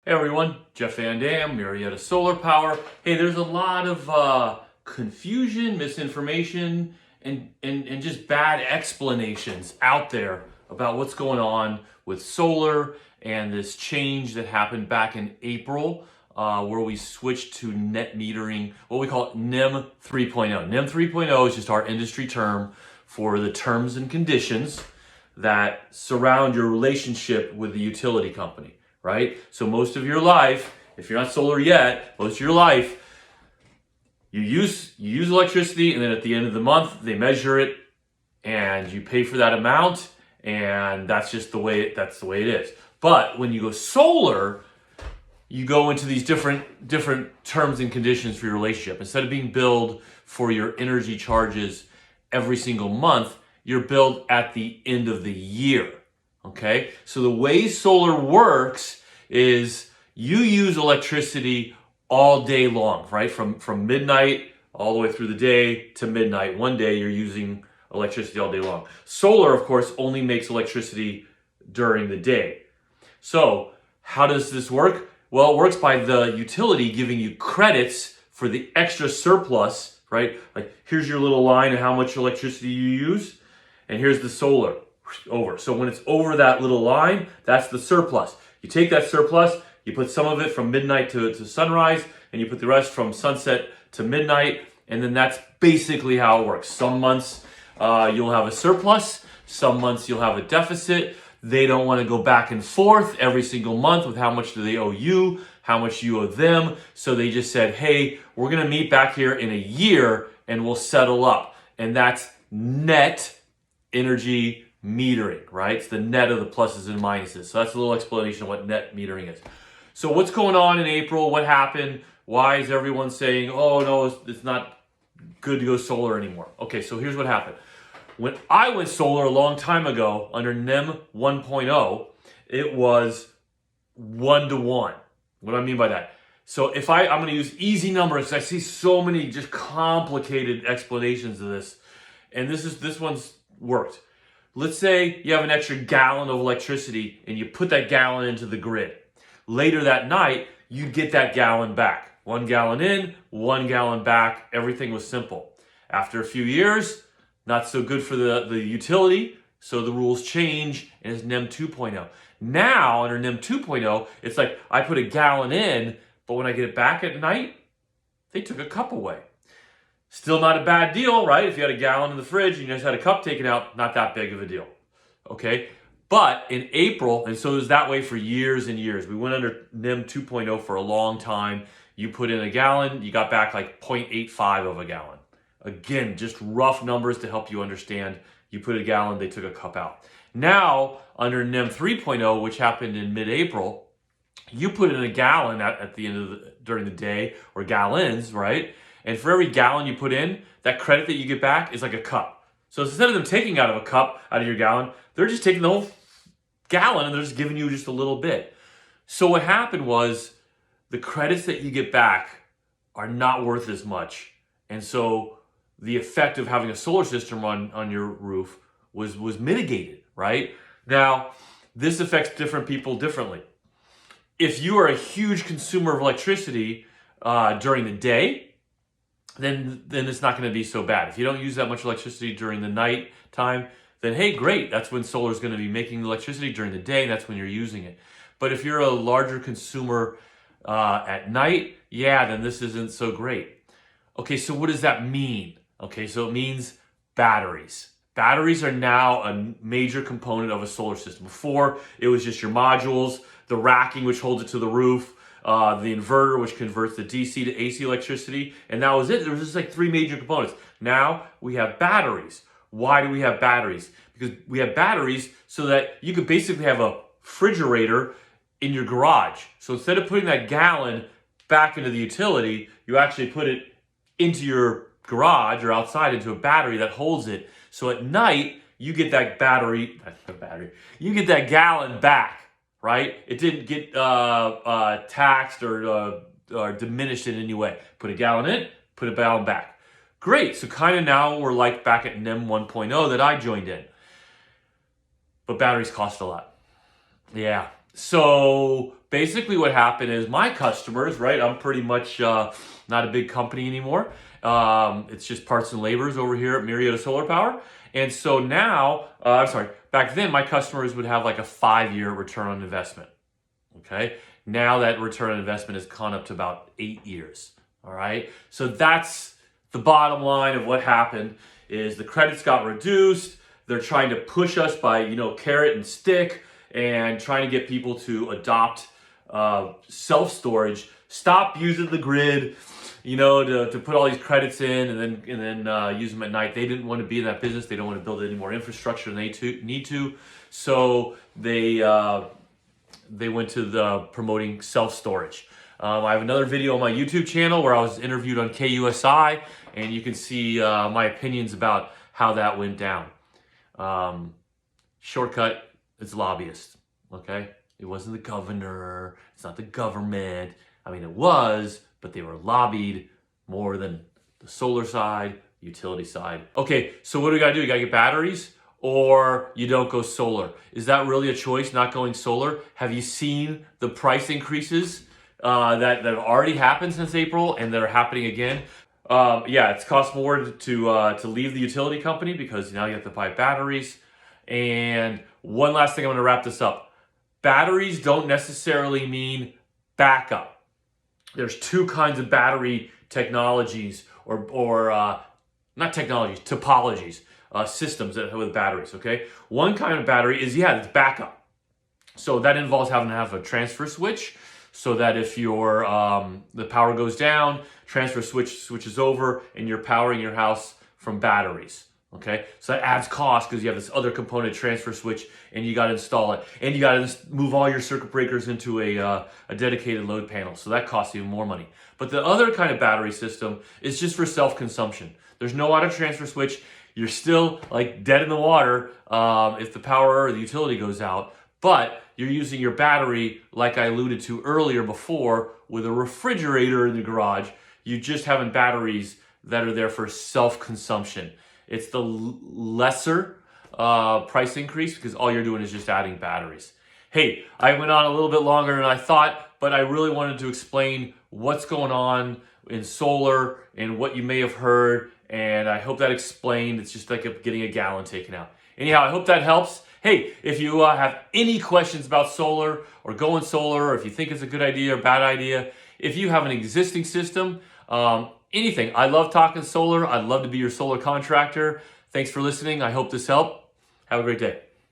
Hey everyone, Jeff Van Dam, Murrieta Solar Power. Hey, there's a lot of confusion, misinformation, and just bad explanations out there about what's going on with solar and this change that happened back in April where we switched to net metering, what we call NEM 3.0. NEM 3.0 is just our industry term for the terms and conditions that surround your relationship with the utility company. Right? So most of your life, if you're not solar yet, most of your life, you use electricity, and then at the end of the month, they measure it and you pay for that amount, and that's just the way it is. But when you go solar, you go into these different terms and conditions for your relationship. Instead of being billed for your energy charges every single month, you're billed at the end of the year. Okay, so the way solar works is you use electricity all day long, right? From midnight all the way through the day to midnight. One day you're using electricity all day long. Solar, of course, only makes electricity during the day. So how does this work? Well, it works by the utility giving you credits for the extra surplus, right? Like here's your little line of how much electricity you use, and here's the solar. Over. So when it's over that little line, that's the surplus. You take that surplus, you put some of it from midnight to sunrise, and you put the rest from sunset to midnight, and then that's basically how it works. Some months you'll have a surplus, some months you'll have a deficit. They don't want to go back and forth every single month with how much do they owe you, how much you owe them. So they just said, hey, we're going to meet back here in a year and we'll settle up. And that's net energy metering, right? It's the net of the pluses and minuses. So that's a little explanation of what net metering is. So what's going on in April? What happened? Why is everyone saying, oh no, it's not good to go solar anymore? Okay, so here's what happened. When I went solar a long time ago under NEM 1.0, it was 1-to-1. What do I mean by that? So if I'm going to use easy numbers, I see so many just complicated explanations of this, and this one's worked. Let's say you have an extra gallon of electricity and you put that gallon into the grid. Later that night, you'd get that gallon back. 1 gallon in, 1 gallon back. Everything was simple. After a few years, not so good for the utility, so the rules change and it's NEM 2.0. Now, under NEM 2.0, it's like I put a gallon in, but when I get it back at night, they took a cup away. Still not a bad deal, right? If you had a gallon in the fridge and you just had a cup taken out, not that big of a deal, okay? But in April, and so it was that way for years and years. We went under NEM 2.0 for a long time. You put in a gallon, you got back like 0.85 of a gallon. Again, just rough numbers to help you understand. You put a gallon, they took a cup out. Now, under NEM 3.0, which happened in mid-April, you put in a gallon at the end of during the day, or gallons, right? And for every gallon you put in, that credit that you get back is like a cup. So instead of them taking out of a cup, out of your gallon, they're just taking the whole gallon and they're just giving you just a little bit. So what happened was the credits that you get back are not worth as much. And so the effect of having a solar system on your roof was mitigated, right? Now, this affects different people differently. If you are a huge consumer of electricity during the day, then it's not going to be so bad. If you don't use that much electricity during the night time, then hey, great. That's when solar is going to be making electricity during the day. And that's when you're using it. But if you're a larger consumer at night, yeah, then this isn't so great. Okay, so what does that mean? Okay, so it means batteries. Batteries are now a major component of a solar system. Before, it was just your modules, the racking, which holds it to the roof, the inverter, which converts the DC to AC electricity, and that was it. There was just like 3 major components. Now we have batteries. Why do we have batteries? Because we have batteries so that you could basically have a refrigerator in your garage. So instead of putting that gallon back into the utility, you actually put it into your garage or outside into a battery that holds it. So at night, you get that you get that gallon back. Right? It didn't get taxed or diminished in any way. Put a gallon in, put a gallon back. Great. So kind of now we're like back at NEM 1.0 that I joined in. But batteries cost a lot. Yeah. So basically what happened is my customers, right? I'm pretty much not a big company anymore. It's just parts and labors over here at Murrieta Solar Power. And so now, back then my customers would have like a 5-year return on investment. Okay. Now that return on investment has gone up to about 8 years. All right. So that's the bottom line of what happened is the credits got reduced. They're trying to push us by, carrot and stick and trying to get people to adopt self-storage. Stop using the grid, to put all these credits in and then use them at night. They didn't want to be in that business. They don't want to build any more infrastructure than they need to. So they went to the promoting self-storage. I have another video on my YouTube channel where I was interviewed on KUSI, and you can see my opinions about how that went down. Shortcut, it's lobbyists, okay? It wasn't the governor, it's not the government. I mean, it was, but they were lobbied more than the solar side, utility side. Okay, so what do we gotta do? You gotta get batteries, or you don't go solar. Is that really a choice, not going solar? Have you seen the price increases that have already happened since April and that are happening again? Yeah, it's cost more to leave the utility company because now you have to buy batteries. And one last thing, I'm gonna wrap this up. Batteries don't necessarily mean backup. There's two kinds of battery technologies or not technologies, topologies. Systems that with batteries, okay? One kind of battery is, it's backup. So that involves having to have a transfer switch so that if the power goes down, transfer switch switches over and you're powering your house from batteries, okay? So that adds cost because you have this other component transfer switch and you got to install it. And you got to move all your circuit breakers into a dedicated load panel. So that costs even more money. But the other kind of battery system is just for self-consumption. There's no auto transfer switch. You're still like dead in the water if the power or the utility goes out, but you're using your battery, like I alluded to earlier before, with a refrigerator in the garage. You just having batteries that are there for self-consumption. It's the lesser price increase because all you're doing is just adding batteries. Hey, I went on a little bit longer than I thought, but I really wanted to explain what's going on in solar and what you may have heard. And I hope that explained. It's just like getting a gallon taken out. Anyhow, I hope that helps. Hey, if you have any questions about solar or going solar, or if you think it's a good idea or bad idea, if you have an existing system, anything. I love talking solar. I'd love to be your solar contractor. Thanks for listening. I hope this helped. Have a great day.